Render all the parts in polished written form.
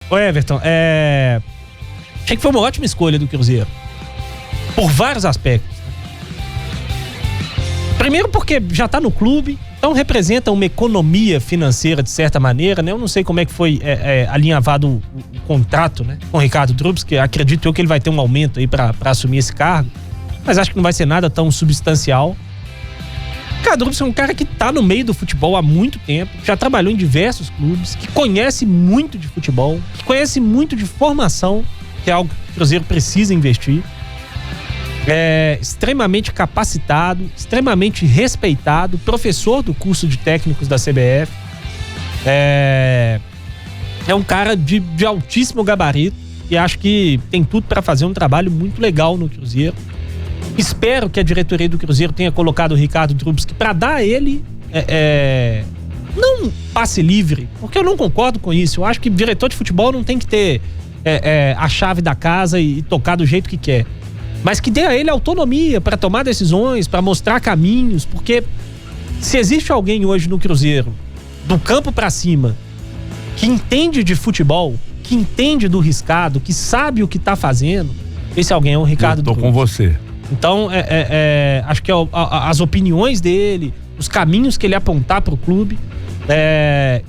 Ô Everton, achei que foi uma ótima escolha do Cruzeiro. Por vários aspectos. Primeiro porque já tá no clube, então representa uma economia financeira de certa maneira, né? Eu não sei como é que foi alinhavado o contrato, né, com o Ricardo Drubs, que acredito eu que ele vai ter um aumento aí pra assumir esse cargo, mas acho que não vai ser nada tão substancial. O Ricardo Drubs é um cara que tá no meio do futebol há muito tempo, já trabalhou em diversos clubes, que conhece muito de futebol, que conhece muito de formação, que é algo que o Cruzeiro precisa investir. Extremamente capacitado, extremamente respeitado, professor do curso de técnicos da CBF. É um cara de altíssimo gabarito e acho que tem tudo para fazer um trabalho muito legal no Cruzeiro. Espero que a diretoria do Cruzeiro tenha colocado o Ricardo Drubs para dar a ele não passe livre, porque eu não concordo com isso. Eu acho que diretor de futebol não tem que ter a chave da casa e tocar do jeito que quer, mas que dê a ele autonomia para tomar decisões, para mostrar caminhos, porque se existe alguém hoje no Cruzeiro, do campo para cima, que entende de futebol, que entende do riscado, que sabe o que tá fazendo, esse alguém é o Ricardo Drubs. Eu tô com você. Então, acho que as opiniões dele, os caminhos que ele apontar pro clube,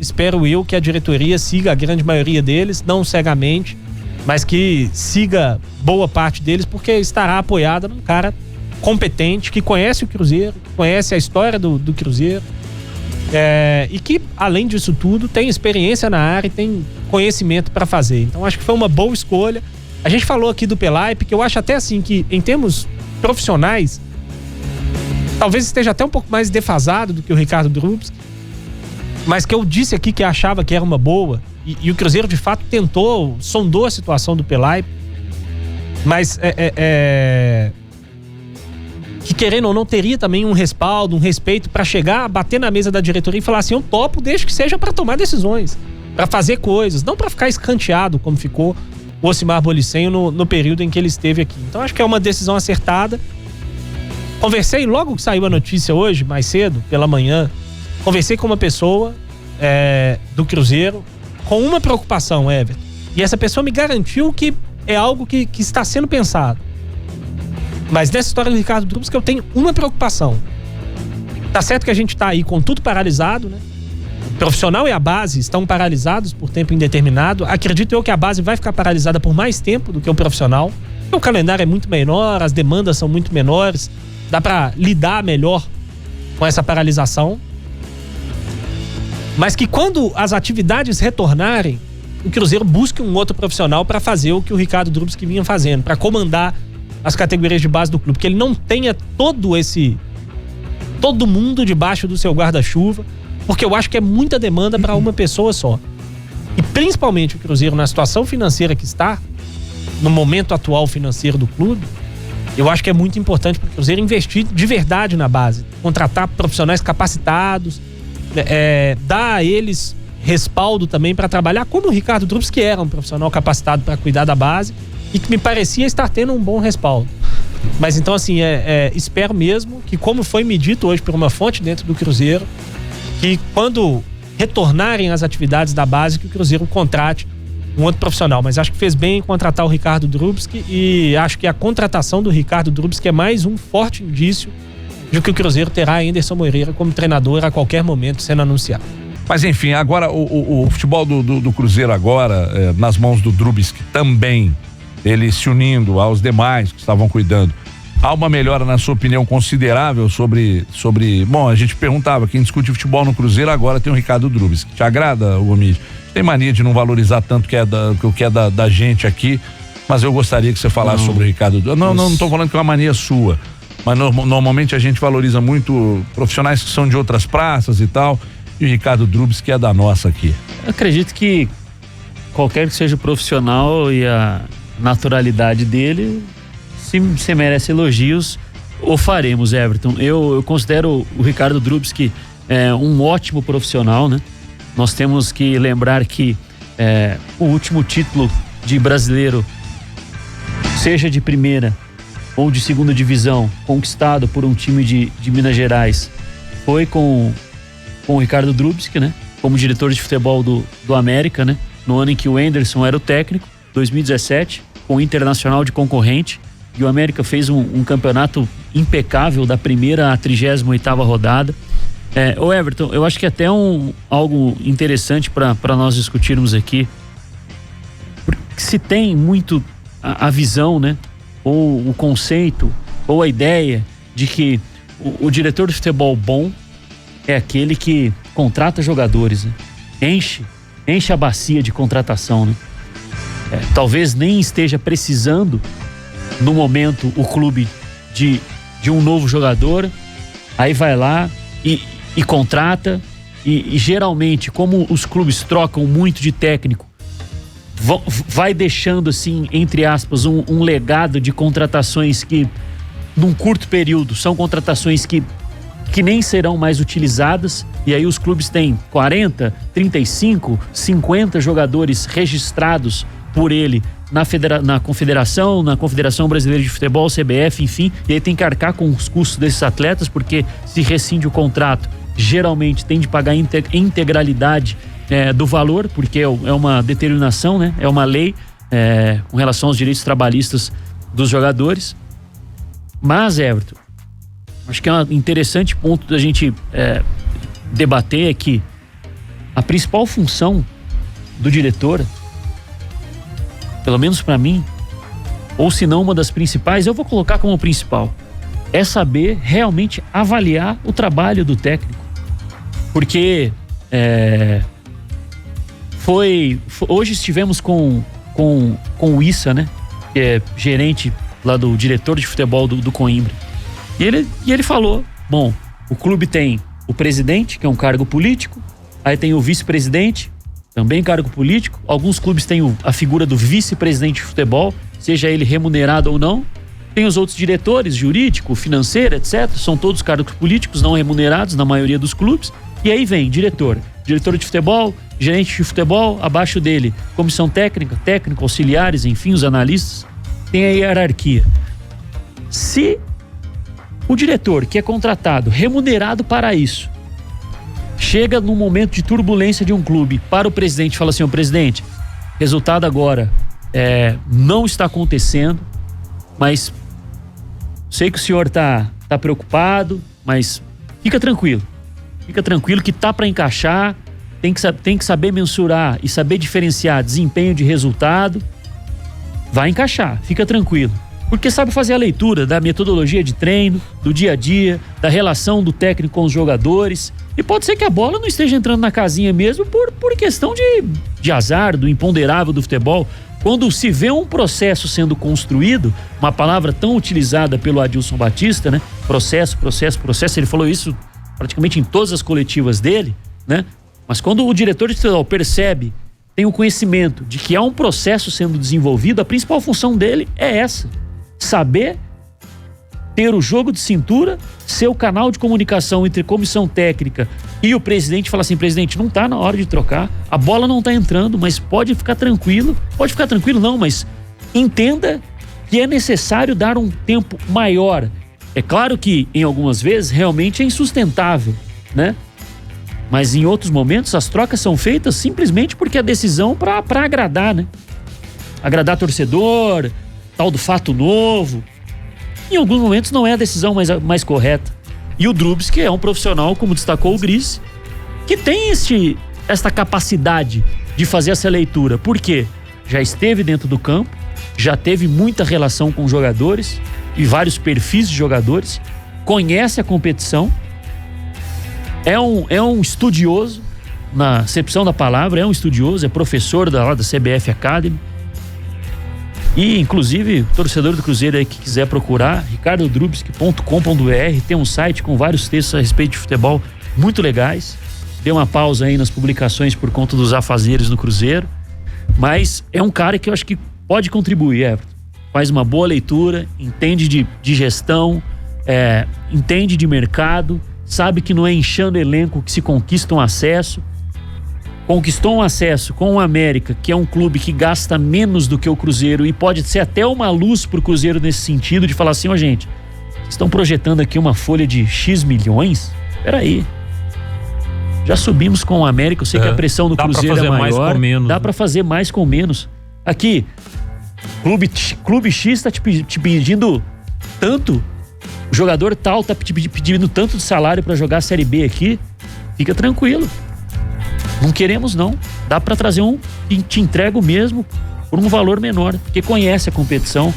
espero eu que a diretoria siga a grande maioria deles, não cegamente, mas que siga boa parte deles, porque estará apoiada num cara competente, que conhece o Cruzeiro, que conhece a história do Cruzeiro, e que, além disso tudo, tem experiência na área e tem conhecimento para fazer. Então acho que foi uma boa escolha. A gente falou aqui do Pelaipe, que eu acho até assim que, em termos profissionais, talvez esteja até um pouco mais defasado do que o Ricardo Drubs, mas que eu disse aqui que achava que era uma boa. E o Cruzeiro, de fato, sondou a situação do Pelaipe, mas que, querendo ou não, teria também um respaldo, um respeito para chegar, bater na mesa da diretoria e falar assim: eu topo, desde que seja para tomar decisões, para fazer coisas, não para ficar escanteado como ficou o Ocimar Bolicenho no período em que ele esteve aqui. Então acho que é uma decisão acertada. Conversei logo que saiu a notícia hoje, mais cedo, pela manhã, conversei com uma pessoa do Cruzeiro com uma preocupação, Everton. E essa pessoa me garantiu que é algo que está sendo pensado. Mas nessa história do Ricardo Drubs, que eu tenho uma preocupação. Tá certo que a gente tá aí com tudo paralisado, né? O profissional e a base estão paralisados por tempo indeterminado. Acredito eu que a base vai ficar paralisada por mais tempo do que o profissional. O calendário é muito menor, as demandas são muito menores. Dá para lidar melhor com essa paralisação. Mas que quando as atividades retornarem, o Cruzeiro busque um outro profissional para fazer o que o Ricardo Drubs que vinha fazendo, para comandar as categorias de base do clube, que ele não tenha todo mundo debaixo do seu guarda-chuva, porque eu acho que é muita demanda para uma pessoa só. E principalmente o Cruzeiro, na situação financeira que está, no momento atual financeiro do clube, eu acho que é muito importante para o Cruzeiro investir de verdade na base, contratar profissionais capacitados, dar a eles respaldo também para trabalhar, como o Ricardo Drubs, que era um profissional capacitado para cuidar da base e que me parecia estar tendo um bom respaldo. Mas então, assim, espero mesmo que, como foi me dito hoje por uma fonte dentro do Cruzeiro, que quando retornarem as atividades da base, que o Cruzeiro contrate um outro profissional. Mas acho que fez bem em contratar o Ricardo Drubs, e acho que a contratação do Ricardo Drubs, que é mais um forte indício de que o Cruzeiro terá Anderson Moreira como treinador a qualquer momento sendo anunciado. Mas enfim, agora o futebol do Cruzeiro agora, nas mãos do Drubs, que também ele se unindo aos demais que estavam cuidando, há uma melhora, na sua opinião, considerável sobre bom, a gente perguntava, quem discute futebol no Cruzeiro agora tem o Ricardo Drubs. Te agrada, Gomide? Tem mania de não valorizar tanto o que é da gente aqui, mas eu gostaria que você falasse sobre o Ricardo Drubs. Não tô falando que é uma mania sua, mas normalmente a gente valoriza muito profissionais que são de outras praças e tal, e o Ricardo Drubs, que é da nossa aqui. Eu acredito que qualquer que seja o profissional e a naturalidade dele, se merece elogios, o faremos, Everton. Eu considero o Ricardo Drubs que é um ótimo profissional, né? Nós temos que lembrar que o último título de brasileiro, seja de primeira ou de segunda divisão, conquistado por um time de Minas Gerais, foi com o Ricardo Drubs, né? Como diretor de futebol do América, né? no ano em que o Anderson era o técnico, 2017, com o Internacional de concorrente, e o América fez um campeonato impecável da primeira à 38ª rodada. Ô Everton, eu acho que até algo interessante para nós discutirmos aqui, porque se tem muito a visão, né, ou o conceito, ou a ideia de que o diretor de futebol bom é aquele que contrata jogadores, né? Enche a bacia de contratação, né? Talvez nem esteja precisando no momento o clube de um novo jogador, aí vai lá e contrata, e geralmente, como os clubes trocam muito de técnico, vai deixando assim, entre aspas, um legado de contratações que num curto período são contratações que nem serão mais utilizadas, e aí os clubes têm 40, 35, 50 jogadores registrados por ele na Confederação Brasileira de Futebol, CBF, enfim, e aí tem que arcar com os custos desses atletas, porque se rescinde o contrato, geralmente tem de pagar integralidade do valor, porque é uma determinação, né? É uma lei com relação aos direitos trabalhistas dos jogadores. Mas, Everton, acho que é um interessante ponto da gente debater é que a principal função do diretor, pelo menos para mim, ou se não uma das principais, eu vou colocar como principal, é saber realmente avaliar o trabalho do técnico. Porque hoje estivemos com o Issa, né, que é gerente lá do diretor de futebol do Coimbra. E ele falou, bom, o clube tem o presidente, que é um cargo político, aí tem o vice-presidente, também cargo político. Alguns clubes têm a figura do vice-presidente de futebol, seja ele remunerado ou não. Tem os outros diretores, jurídico, financeiro, etc. São todos cargos políticos, não remunerados na maioria dos clubes. E aí vem diretor de futebol, gerente de futebol, abaixo dele comissão técnica, técnico, auxiliares, enfim, os analistas. Tem a hierarquia. Se o diretor que é contratado, remunerado para isso, chega num momento de turbulência de um clube para o presidente e fala assim, ô presidente, resultado agora não está acontecendo, mas sei que o senhor tá preocupado, mas fica tranquilo que tá para encaixar, tem que saber mensurar e saber diferenciar desempenho de resultado, vai encaixar, fica tranquilo. Porque sabe fazer a leitura da metodologia de treino, do dia a dia, da relação do técnico com os jogadores. E pode ser que a bola não esteja entrando na casinha mesmo por questão de azar, do imponderável do futebol. Quando se vê um processo sendo construído, uma palavra tão utilizada pelo Adilson Batista, né? Processo, ele falou isso praticamente em todas as coletivas dele, né? Mas quando o diretor de futebol percebe, tem o conhecimento de que há um processo sendo desenvolvido, a principal função dele é essa. Saber ter o jogo de cintura, ser o canal de comunicação entre comissão técnica e o presidente, falar assim, presidente, não tá na hora de trocar, a bola não tá entrando, mas pode ficar tranquilo não, mas entenda que é necessário dar um tempo maior. É claro que em algumas vezes realmente é insustentável, né? Mas em outros momentos as trocas são feitas simplesmente porque a decisão para agradar, né? Agradar torcedor, tal do fato novo. Em alguns momentos não é a decisão mais correta. E o Drubsky é um profissional, como destacou o Gris, que tem esta capacidade de fazer essa leitura. Por quê? Já esteve dentro do campo, já teve muita relação com jogadores e vários perfis de jogadores, conhece a competição, é um estudioso, na acepção da palavra, é um estudioso, é professor da CBF Academy. E, inclusive, torcedor do Cruzeiro aí que quiser procurar, ricardodrubsky.com.br, tem um site com vários textos a respeito de futebol muito legais. Deu uma pausa aí nas publicações por conta dos afazeres no Cruzeiro, mas é um cara que eu acho que pode contribuir, Everton. Faz uma boa leitura, entende de gestão, entende de mercado, sabe que não é inchando elenco que se conquista um acesso. Conquistou um acesso com o América, que é um clube que gasta menos do que o Cruzeiro, e pode ser até uma luz pro Cruzeiro nesse sentido, de falar assim, ó, gente, vocês estão projetando aqui uma folha de X milhões? Peraí. Já subimos com o América, eu sei que a pressão do Cruzeiro é maior. Mais com menos, dá pra fazer mais com menos. Aqui, Clube X tá te pedindo tanto, o jogador tal tá te pedindo tanto de salário pra jogar a Série B aqui, fica tranquilo. Não queremos não. Dá pra trazer um que te entrega o mesmo por um valor menor, porque conhece a competição,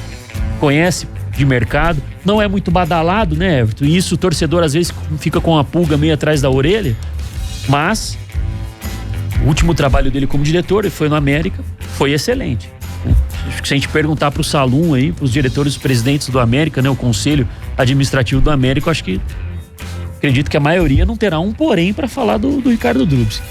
conhece de mercado, não é muito badalado, né, Everton? E isso o torcedor às vezes fica com a pulga meio atrás da orelha, mas o último trabalho dele como diretor, ele foi no América, foi excelente. Acho que se a gente perguntar pro Salum aí, pros diretores, os presidentes do América, né, o conselho administrativo do América, eu acredito que a maioria não terá um porém para falar do Ricardo Drubski.